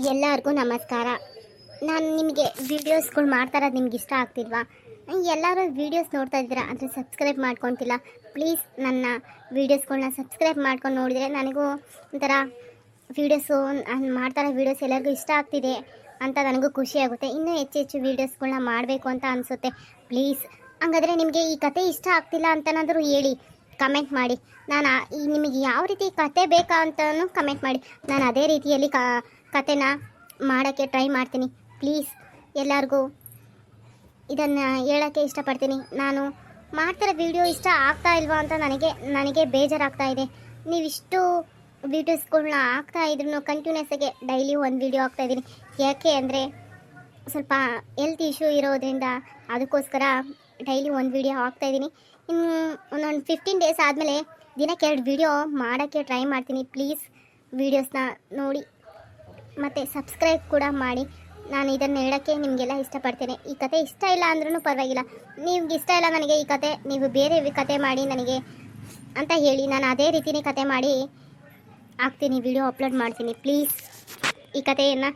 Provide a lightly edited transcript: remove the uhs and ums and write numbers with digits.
ಎಲ್ಲರಿಗೂ ನಮಸ್ಕಾರ. ನಾನು ನಿಮಗೆ ವೀಡಿಯೋಸ್ಗಳು ಮಾಡ್ತಾ ಇರೋದು ನಿಮ್ಗೆ ಇಷ್ಟ ಆಗ್ತಿಲ್ವಾ? ಎಲ್ಲರೂ ವೀಡಿಯೋಸ್ ನೋಡ್ತಾ ಇದ್ದೀರಾ, ಆದರೆ ಸಬ್ಸ್ಕ್ರೈಬ್ ಮಾಡ್ಕೊತಿಲ್ಲ. ಪ್ಲೀಸ್ ನನ್ನ ವೀಡಿಯೋಸ್ಗಳನ್ನ ಸಬ್ಸ್ಕ್ರೈಬ್ ಮಾಡ್ಕೊಂಡು ನೋಡಿದರೆ ನನಗೂ ಒಂಥರ ವೀಡಿಯೋಸು ನಾನು ಮಾಡ್ತಾರೋ ವೀಡಿಯೋಸ್ ಎಲ್ಲರಿಗೂ ಇಷ್ಟ ಆಗ್ತಿದೆ ಅಂತ ನನಗೂ ಖುಷಿ ಆಗುತ್ತೆ. ಇನ್ನೂ ಹೆಚ್ಚು ಹೆಚ್ಚು ವೀಡಿಯೋಸ್ಗಳನ್ನ ಮಾಡಬೇಕು ಅಂತ ಅನಿಸುತ್ತೆ. ಪ್ಲೀಸ್ ಹಂಗಾದರೆ ನಿಮಗೆ ಈ ಕತೆ ಇಷ್ಟ ಆಗ್ತಿಲ್ಲ ಅಂತನಾದರೂ ಹೇಳಿ, ಕಮೆಂಟ್ ಮಾಡಿ. ನಾನು ನಿಮಗೆ ಯಾವ ರೀತಿ ಕತೆ ಬೇಕಾ ಅಂತಲೂ ಕಮೆಂಟ್ ಮಾಡಿ. ನಾನು ಅದೇ ರೀತಿಯಲ್ಲಿ ಕತೆನ ಮಾಡೋಕ್ಕೆ ಟ್ರೈ ಮಾಡ್ತೀನಿ. ಪ್ಲೀಸ್ ಎಲ್ಲರಿಗೂ ಇದನ್ನು ಹೇಳೋಕ್ಕೆ ಇಷ್ಟಪಡ್ತೀನಿ. ನಾನು ಮಾಡ್ತಿರೋ ವಿಡಿಯೋ ಇಷ್ಟ ಆಗ್ತಾ ಇಲ್ವಾ ಅಂತ ನನಗೆ ಬೇಜಾರಾಗ್ತಾ ಇದೆ. ನೀವಿಷ್ಟು ವೀಡಿಯೋಸ್ಗಳನ್ನ ಆಗ್ತಾ ಇದ್ರೂ ಕಂಟಿನ್ಯೂಸ್ ಆಗಿ ಡೈಲಿ ಒಂದು ವೀಡಿಯೋ ಆಗ್ತಾಯಿದ್ದೀನಿ. ಯಾಕೆ ಅಂದರೆ ಸ್ವಲ್ಪ ಹೆಲ್ತ್ ಇಶ್ಯೂ ಇರೋದ್ರಿಂದ ಅದಕ್ಕೋಸ್ಕರ ಡೈಲಿ ಒಂದು ವೀಡಿಯೋ ಆಗ್ತಾಯಿದ್ದೀನಿ. ಇನ್ನು ಒಂದೊಂದು 15 ಡೇಸ್ ಆದಮೇಲೆ ದಿನಕ್ಕೆ 2 ವೀಡಿಯೋ ಮಾಡೋಕ್ಕೆ ಟ್ರೈ ಮಾಡ್ತೀನಿ. ಪ್ಲೀಸ್ ವೀಡಿಯೋಸ್ನ ನೋಡಿ ಮತ್ತು ಸಬ್ಸ್ಕ್ರೈಬ್ ಕೂಡ ಮಾಡಿ. ನಾನು ಇದನ್ನು ಹೇಳೋಕ್ಕೆ ನಿಮಗೆಲ್ಲ ಇಷ್ಟಪಡ್ತೇನೆ. ಈ ಕತೆ ಇಷ್ಟ ಇಲ್ಲ ಅಂದ್ರೂ ಪರವಾಗಿಲ್ಲ, ನಿಮ್ಗೆ ಇಷ್ಟ ಇಲ್ಲ ನನಗೆ ಈ ಕತೆ, ನೀವು ಬೇರೆ ಕತೆ ಮಾಡಿ ನನಗೆ ಅಂತ ಹೇಳಿ, ನಾನು ಅದೇ ರೀತಿಯೇ ಕತೆ ಮಾಡಿ ಹಾಕ್ತೀನಿ, ವಿಡಿಯೋ ಅಪ್ಲೋಡ್ ಮಾಡ್ತೀನಿ. ಪ್ಲೀಸ್ ಈ ಕಥೆಯನ್ನು